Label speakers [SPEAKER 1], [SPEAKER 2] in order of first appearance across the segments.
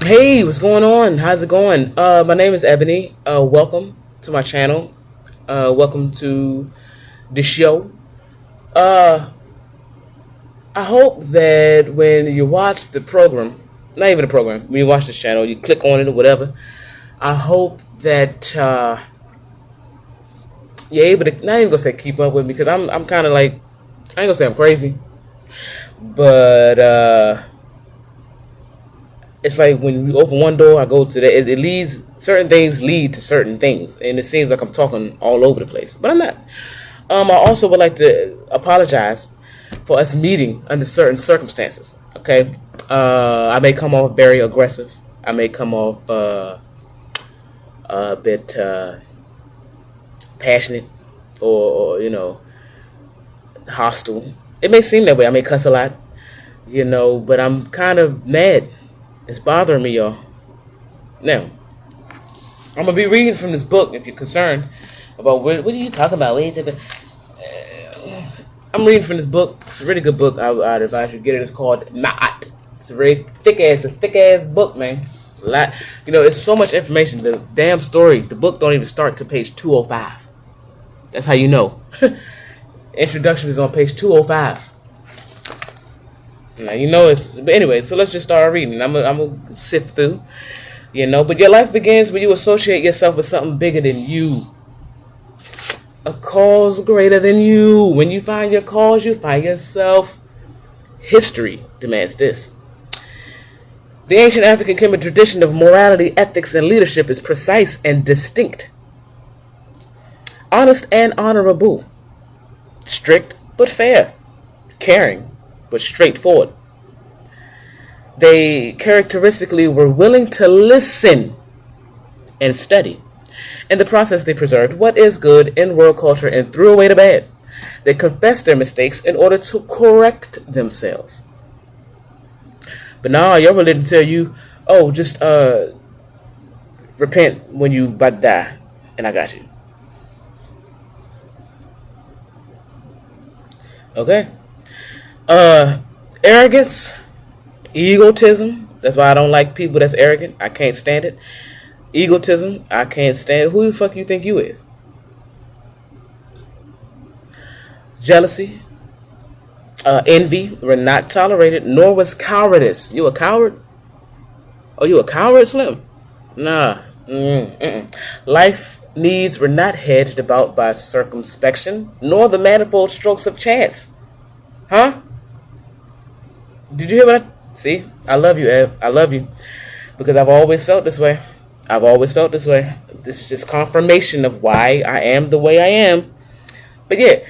[SPEAKER 1] Hey, what's going on? How's it going? My name is Ebony. Welcome to my channel. Welcome to the show. Uh, I hope that when you watch the program, not even the program, when you watch this channel, you click on it or whatever. I hope that you're able to. Not even gonna say keep up with me because I'm kind of like, I ain't gonna say I'm crazy, but it's like when you open one door, I go to the. It leads. Certain things lead to certain things, and it seems like I'm talking all over the place, but I'm not. I also would like to apologize for us meeting under certain circumstances. Okay, I may come off very aggressive. I may come off a bit passionate or hostile. It may seem that way. I may cuss a lot, but I'm kind of mad. It's bothering me, y'all. Now, I'm gonna be reading from this book if you're concerned about what are you talking about? I'm reading from this book. It's a really good book. I'd advise you to get it. It's called Ma'at. It's a very thick ass book, man. It's a lot. It's so much information. The damn story, the book don't even start to page 205. That's how you know. Introduction is on page 205. Now but anyway, so let's just start reading. I'm gonna sift through, But your life begins when you associate yourself with something bigger than you, a cause greater than you. When you find your cause, you find yourself. History demands this. The ancient African Kemet tradition of morality, ethics, and leadership is precise and distinct, honest and honorable, strict but fair, caring but straightforward. They characteristically were willing to listen and study. In the process, they preserved what is good in world culture and threw away the bad. They confessed their mistakes in order to correct themselves. But now your religion tell you, oh, just repent when you about to die, and I got you. Okay. Arrogance, egotism. That's why I don't like people that's arrogant. I can't stand it. Egotism, I can't stand it. Who the fuck you think you is? Jealousy, envy were not tolerated, nor was cowardice. You a coward? Oh, you a coward, Slim? Nah. Life needs were not hedged about by circumspection, nor the manifold strokes of chance. Huh? Did you hear what see? I love you, Ev. I love you. Because I've always felt this way. I've always felt this way. This is just confirmation of why I am the way I am. But yeah,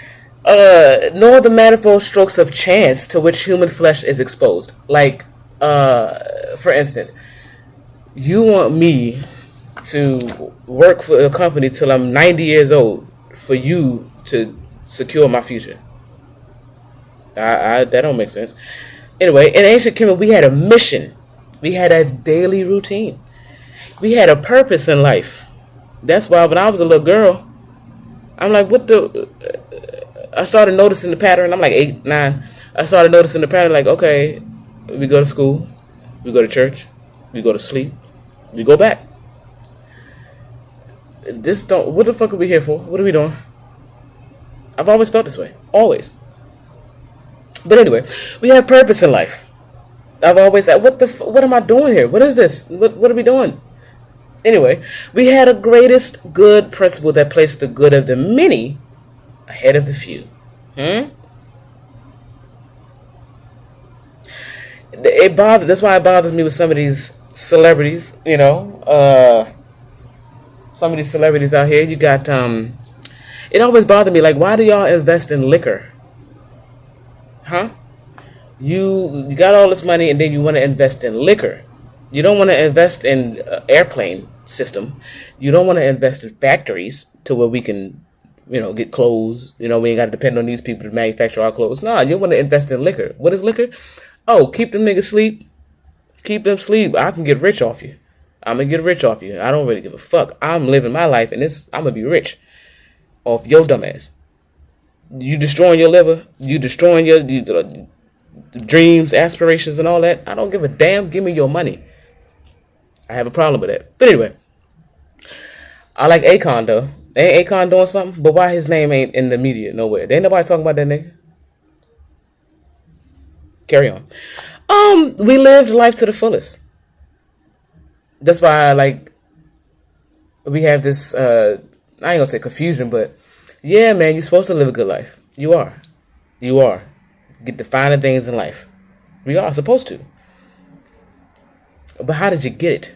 [SPEAKER 1] nor the manifold strokes of chance to which human flesh is exposed. Like, for instance, you want me to work for a company till I'm 90 years old for you to secure my future. That don't make sense. Anyway, in ancient Kemet, we had a mission. We had a daily routine. We had a purpose in life. That's why when I was a little girl, I'm like, I started noticing the pattern. I'm like 8, 9. I started noticing the pattern like, okay, we go to school, we go to church, we go to sleep, we go back. What the fuck are we here for? What are we doing? I've always felt this way. Always. But anyway, we have purpose in life. I've always said, what am I doing here? What is this? What are we doing? Anyway, we had a greatest good principle that placed the good of the many ahead of the few. That's why it bothers me with some of these celebrities, some of these celebrities out here. You got, it always bothered me, like, why do y'all invest in liquor? Huh? You got all this money and then you want to invest in liquor. You don't want to invest in airplane system. You don't want to invest in factories to where we can, get clothes. We ain't got to depend on these people to manufacture our clothes. No, you want to invest in liquor. What is liquor? Oh, keep them niggas sleep. Keep them sleep. I can get rich off you. I'm going to get rich off you. I don't really give a fuck. I'm living my life and I'm going to be rich off your dumb ass. You destroying your liver. You destroying your dreams, aspirations, and all that. I don't give a damn. Give me your money. I have a problem with that. But anyway, I like Akon though. Ain't Akon doing something? But why his name ain't in the media nowhere? There ain't nobody talking about that nigga. Carry on. We lived life to the fullest. That's why we have this I ain't gonna say confusion, but yeah, man, you're supposed to live a good life. You are. You are. Get the finer things in life. We are supposed to. But how did you get it?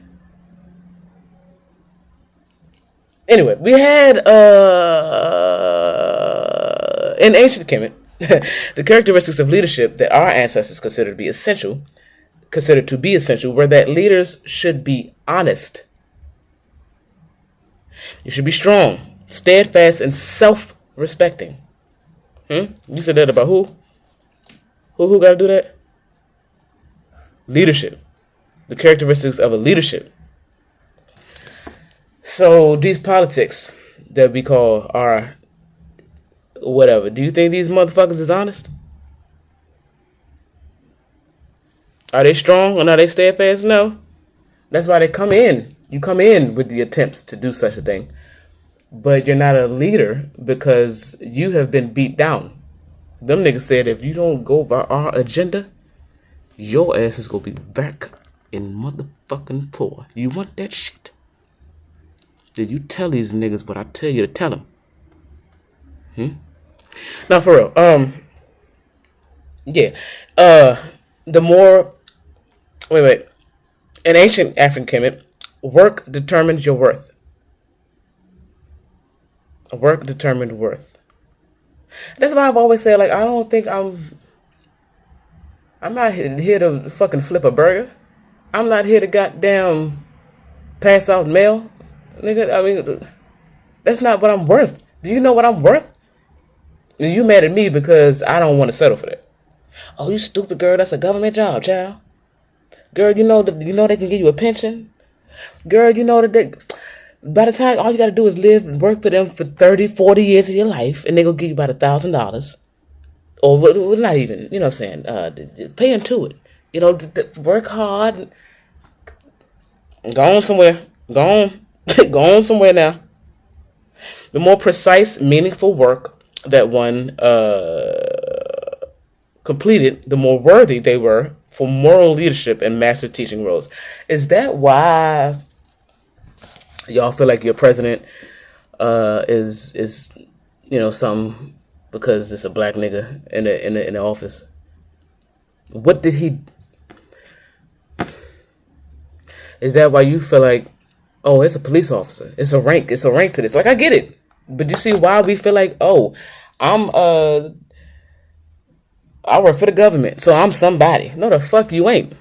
[SPEAKER 1] Anyway, we had in ancient Kemet the characteristics of leadership that our ancestors considered to be essential were that leaders should be honest. You should be strong, steadfast, and self-respecting. You said that about who? Who got to do that? Leadership. The characteristics of a leadership. So these politics that we call are whatever. Do you think these motherfuckers is honest? Are they strong or are they steadfast? No. That's why they come in. You come in with the attempts to do such a thing. But you're not a leader because you have been beat down. Them niggas said if you don't go by our agenda, your ass is gonna be back in motherfucking poor. You want that shit? Did you tell these niggas what I tell you to tell them? Now for real, yeah. The more wait. In ancient African Kemet, work determines your worth. Work determined worth. That's why I've always said, I don't think I'm not here to fucking flip a burger. I'm not here to goddamn pass out mail. Nigga, I mean, that's not what I'm worth. Do you know what I'm worth? You mad at me because I don't want to settle for that. Oh, you stupid girl, that's a government job, child. Girl, you know they can give you a pension. Girl, you know that by the time all you got to do is live and work for them for 30, 40 years of your life, and they're going to give you about $1,000. Or not even, you know what I'm saying, pay into it. You know, work hard. Go on somewhere. Go on. Go on somewhere now. The more precise, meaningful work that one completed, the more worthy they were for moral leadership and master teaching roles. Is that why y'all feel like your president is something because it's a black nigga in the office? What did he? Is that why you feel like, oh, it's a police officer, it's a rank to this? I get it, but you see why we feel like, oh, I work for the government, so I'm somebody. No, the fuck you ain't.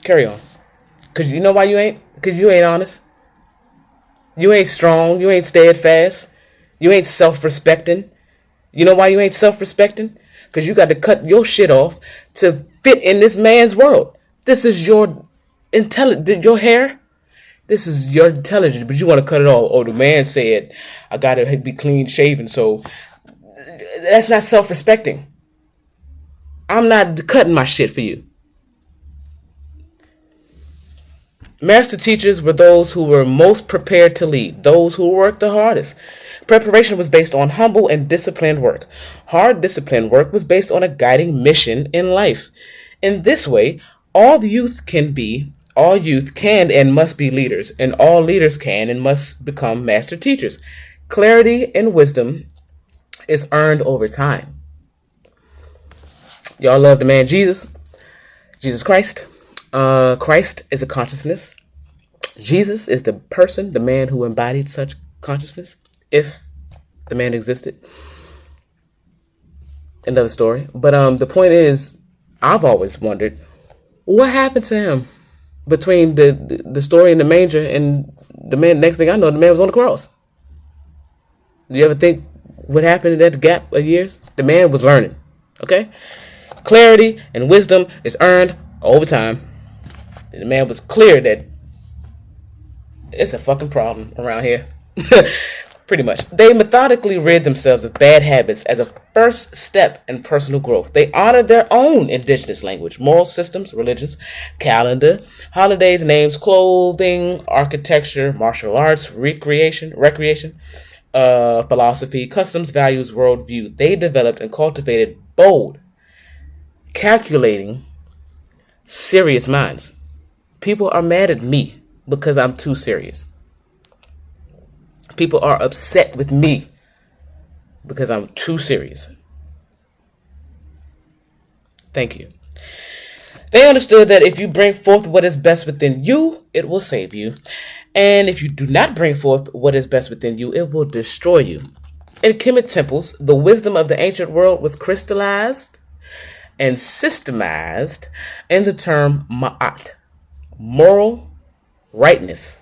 [SPEAKER 1] Carry on. Cause you know why you ain't? Cause you ain't honest. You ain't strong. You ain't steadfast. You ain't self-respecting. You know why you ain't self-respecting? Cause you got to cut your shit off to fit in this man's world. This is your your hair. This is your intelligence, but you want to cut it off. Oh, the man said I gotta be clean shaven, so that's not self-respecting. I'm not cutting my shit for you. Master teachers were those who were most prepared to lead, those who worked the hardest. Preparation was based on humble and disciplined work. Hard, disciplined work was based on a guiding mission in life. In this way, all youth can and must be leaders, and all leaders can and must become master teachers. Clarity and wisdom is earned over time. Y'all love the man Jesus Christ. Christ is a consciousness. Jesus is the person, the man who embodied such consciousness, if the man existed. Another story. But the point is, I've always wondered, what happened to him between the story in the manger and the man? Next thing I know, the man was on the cross. Do you ever think what happened in that gap of years? The man was learning. Okay? Clarity and wisdom is earned over time. The man was clear that it's a fucking problem around here. Pretty much. They methodically rid themselves of bad habits as a first step in personal growth. They honor their own indigenous language, moral systems, religions, calendar, holidays, names, clothing, architecture, martial arts, recreation, philosophy, customs, values, worldview. They developed and cultivated bold, calculating, serious minds. People are mad at me because I'm too serious. People are upset with me because I'm too serious. Thank you. They understood that if you bring forth what is best within you, it will save you. And if you do not bring forth what is best within you, it will destroy you. In Kemet temples, the wisdom of the ancient world was crystallized and systemized in the term ma'at, moral rightness,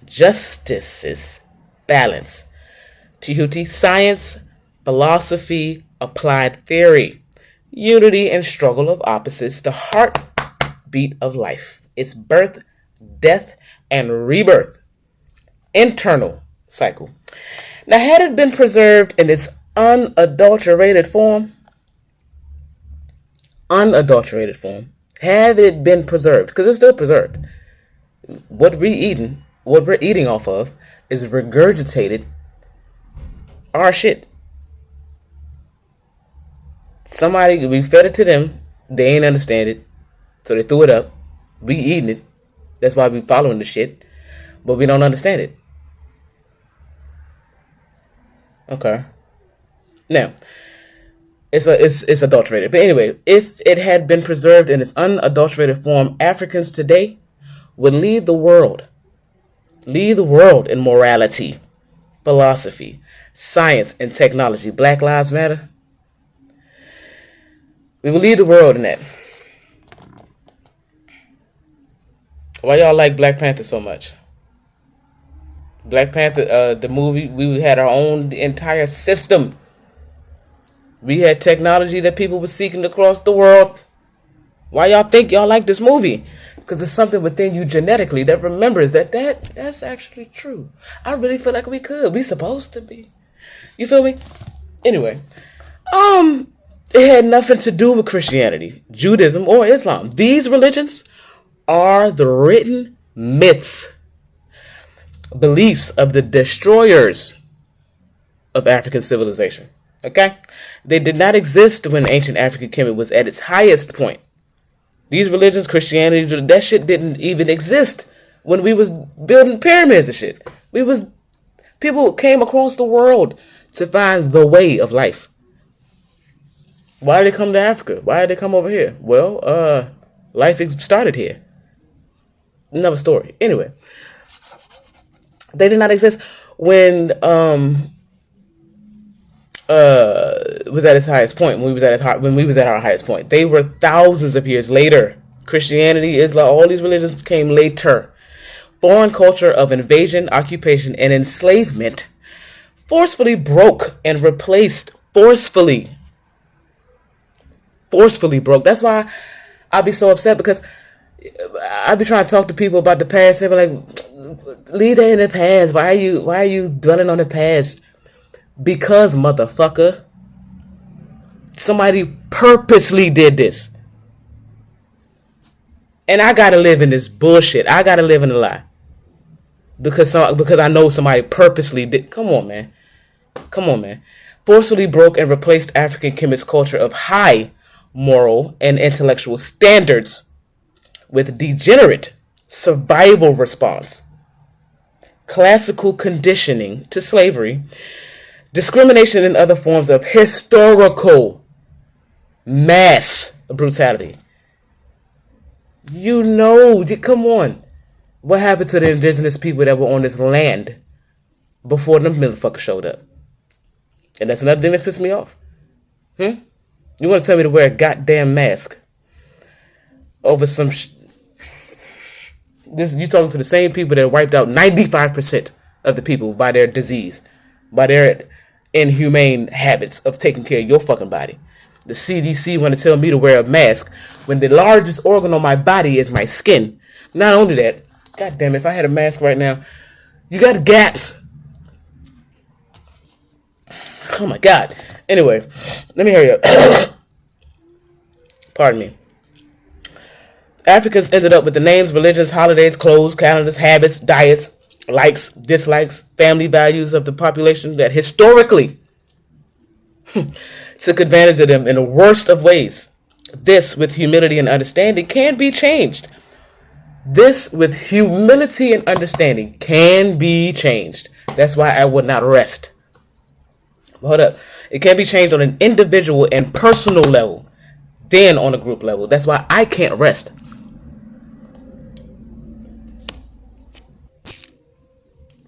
[SPEAKER 1] justice, balance. Tehuti, science, philosophy, applied theory, unity and struggle of opposites, the heartbeat of life, its birth, death, and rebirth, internal cycle. Now, had it been preserved in its unadulterated form, had it been preserved, because it's still preserved, what we're eating off of is regurgitated our shit. We fed it to them, they ain't understand it, so they threw it up. We eating it, that's why we following the shit, but we don't understand it. Okay. Now, it's adulterated. But anyway, if it had been preserved in its unadulterated form, Africans today would lead the world in morality, philosophy, science, and technology. Black Lives Matter. We will lead the world in that. Why y'all like Black Panther so much? Black Panther, the movie, we had our own entire system. We had technology that people were seeking across the world. Why y'all think y'all like this movie? Because there's something within you genetically that remembers that's actually true. I really feel like we supposed to be. You feel me? Anyway, it had nothing to do with Christianity, Judaism, or Islam. These religions are the written myths, beliefs of the destroyers of African civilization. Okay? They did not exist when ancient African Kemet was at its highest point. These religions, Christianity, that shit didn't even exist when we was building pyramids and shit. People came across the world to find the way of life. Why did they come to Africa? Why did they come over here? Well, life started here. Another story. Anyway, they did not exist when was at its highest point. When we was at our highest point, they were thousands of years later. Christianity, Islam, all these religions came later. Foreign culture of invasion, occupation, and enslavement forcefully broke and replaced forcefully broke. That's why I'd be so upset, because I'd be trying to talk to people about the past. They be like, leave that in the past. Why are you dwelling on the past? Because, motherfucker, somebody purposely did this. And I gotta live in this bullshit. I gotta live in a lie. Because I know somebody purposely did. Come on, man. Forcefully broke and replaced African Kemet's culture of high moral and intellectual standards with degenerate survival response, classical conditioning to slavery, discrimination, and other forms of historical mass brutality. Come on. What happened to the indigenous people that were on this land before them motherfuckers showed up? And that's another thing that's pissing me off. You want to tell me to wear a goddamn mask over some you talking to the same people that wiped out 95% of the people by their disease, by their inhumane habits of taking care of your fucking body. The CDC want to tell me to wear a mask when the largest organ on my body is my skin. Not only that, goddamn, if I had a mask right now, you got gaps. Oh my God. Anyway, let me hurry up. Pardon me. Africans ended up with the names, religions, holidays, clothes, calendars, habits, diets, likes, dislikes, family values of the population that historically took advantage of them in the worst of ways. This, with humility and understanding, can be changed. This, with humility and understanding, can be changed. That's why I would not rest. Hold up. It can be changed on an individual and personal level, then on a group level. That's why I can't rest.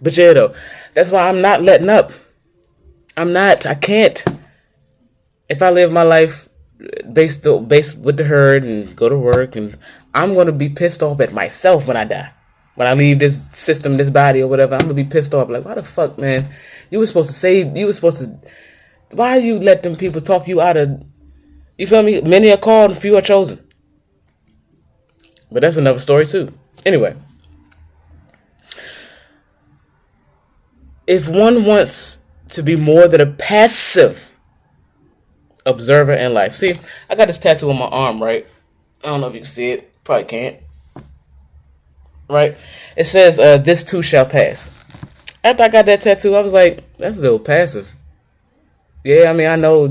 [SPEAKER 1] But yeah, though, that's why I'm not letting up. I can't. If I live my life based with the herd and go to work, and I'm going to be pissed off at myself when I die. When I leave this system, this body or whatever, I'm going to be pissed off. Like, why the fuck, man? You were supposed to why you let them people talk you out of, you feel me? Many are called and few are chosen. But that's another story too. Anyway. If one wants to be more than a passive observer in life. See, I got this tattoo on my arm, right? I don't know if you can see it. Probably can't. Right? It says, this too shall pass. After I got that tattoo, I was like, that's a little passive. Yeah, I mean, I know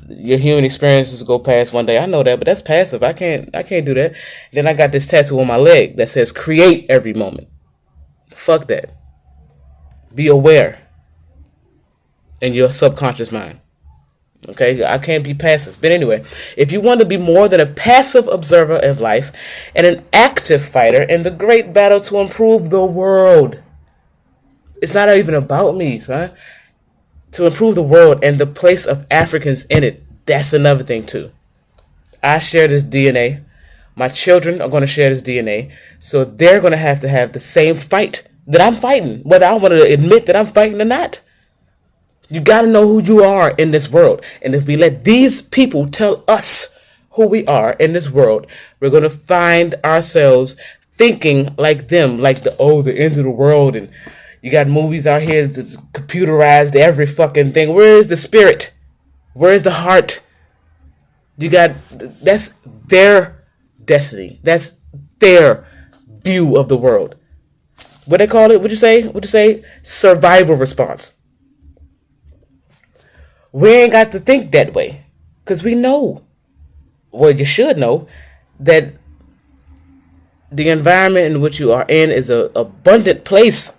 [SPEAKER 1] your human experiences go past one day. I know that, but that's passive. I can't do that. Then I got this tattoo on my leg that says create every moment. Fuck that. Be aware in your subconscious mind. Okay, I can't be passive. But anyway, if you want to be more than a passive observer of life and an active fighter in the great battle to improve the world, it's not even about me, son. To improve the world and the place of Africans in it, that's another thing too. I share this DNA. My children are going to share this DNA, so they're going to have the same fight that I'm fighting, whether I want to admit that I'm fighting or not. You got to know who you are in this world. And if we let these people tell us who we are in this world, we're going to find ourselves thinking like them, like the end of the world. And you got movies out here that's computerized every fucking thing. Where is the spirit? Where is the heart? That's their destiny. That's their view of the world. What they call it? What'd you say? Survival response. We ain't got to think that way. Because we know. Well, you should know that the environment in which you are in is an abundant place.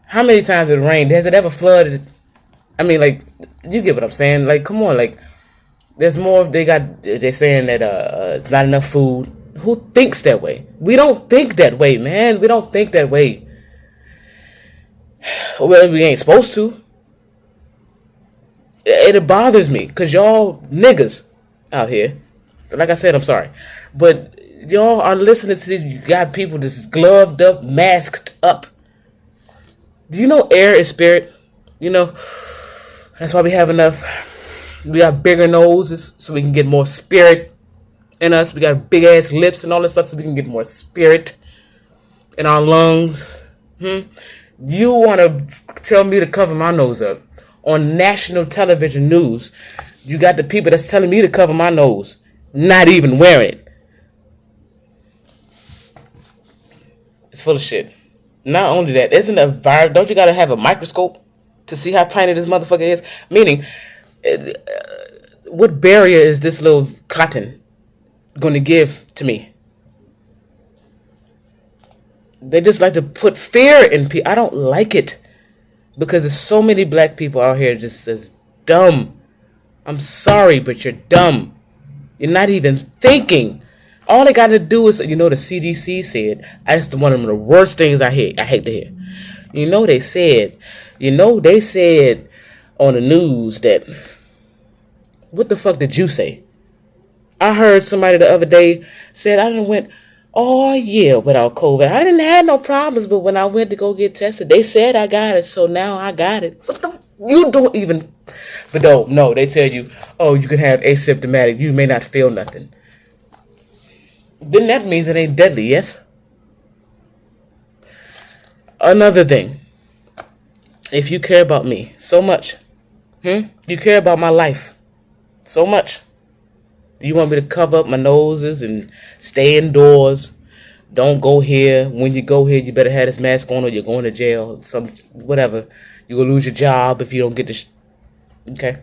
[SPEAKER 1] How many times has it rained? Has it ever flooded? I mean, like, you get what I'm saying. Like, come on, like, there's more. They're saying that it's not enough food. Who thinks that way? We don't think that way, man. We don't think that way. Well, we ain't supposed to. It bothers me because y'all niggas out here, like I said, I'm sorry, but y'all are listening to these. You got people that's gloved up, masked up. Do you know air is spirit? You know, that's why we have enough. We got bigger noses so we can get more spirit in us. We got big ass lips and all this stuff so we can get more spirit in our lungs. You want to tell me to cover my nose up? On national television news, you got the people that's telling me to cover my nose, not even wearing it. It's full of shit. Not only that, isn't a virus? Don't you gotta have a microscope to see how tiny this motherfucker is? Meaning, what barrier is this little cotton going to give to me? They just like to put fear in people. I don't like it. Because there's so many black people out here just as dumb. I'm sorry, but you're dumb. You're not even thinking. All they got to do is, the CDC said, that's one of the worst things I hate to hear. They said on the news that, what the fuck did you say? I heard somebody the other day said, I done went all year without COVID. I didn't have no problems, but when I went to go get tested, they said I got it, so now I got it. You don't even... But no, they tell you, oh, you can have asymptomatic, you may not feel nothing. Then that means it ain't deadly, yes? Another thing. If you care about me so much, you care about my life so much, you want me to cover up my noses and stay indoors. Don't go here. When you go here, you better have this mask on or you're going to jail. Some whatever. You're gonna lose your job if you don't get this. Okay.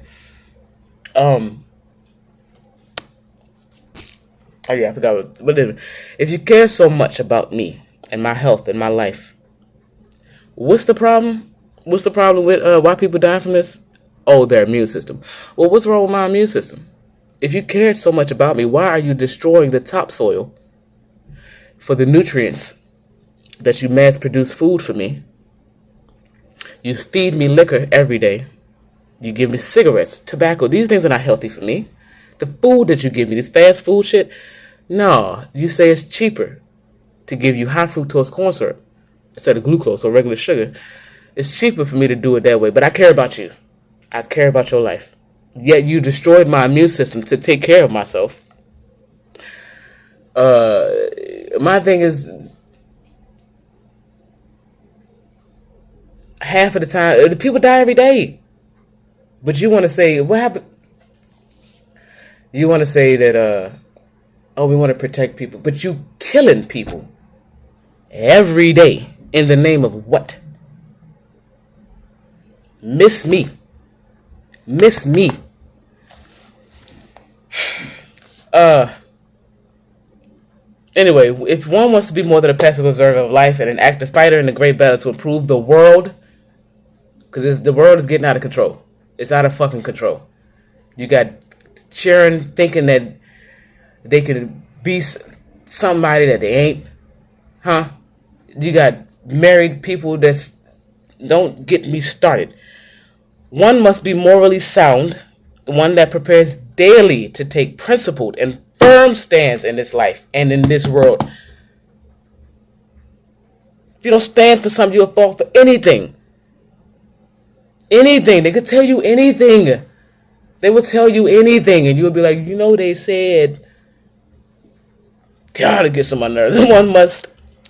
[SPEAKER 1] Um. Oh yeah, I forgot. Whatever. If you care so much about me and my health and my life, what's the problem? What's the problem with why people dying from this? Oh, their immune system. Well, what's wrong with my immune system? If you cared so much about me, why are you destroying the topsoil for the nutrients that you mass produce food for me? You feed me liquor every day. You give me cigarettes, tobacco. These things are not healthy for me. The food that you give me, this fast food shit, no. You say it's cheaper to give you high fructose corn syrup instead of glucose or regular sugar. It's cheaper for me to do it that way. But I care about you. I care about your life. Yet you destroyed my immune system to take care of myself. My thing is, half of the time, people die every day. But you want to say, what happened? You want to say that, oh, we want to protect people. But you killing people every day in the name of what? Miss me. Miss me. Anyway, if one wants to be more than a passive observer of life and an active fighter in the great battle to improve the world, because the world is getting out of control. It's out of fucking control. You got children thinking that they can be somebody that they ain't. Huh? You got married people that's... Don't get me started. One must be morally sound, one that prepares daily to take principled and firm stands in this life and in this world. If you don't stand for something, you'll fall for anything. Anything. They could tell you anything. They will tell you anything, and you'll be like, you know, they said... God, it gets on my nerves.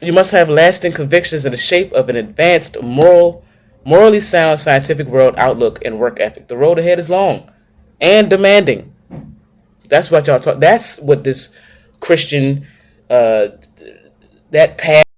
[SPEAKER 1] You must have lasting convictions in the shape of an advanced, morally sound scientific world outlook and work ethic. The road ahead is long and demanding. That's what y'all talk. That's what this Christian, that path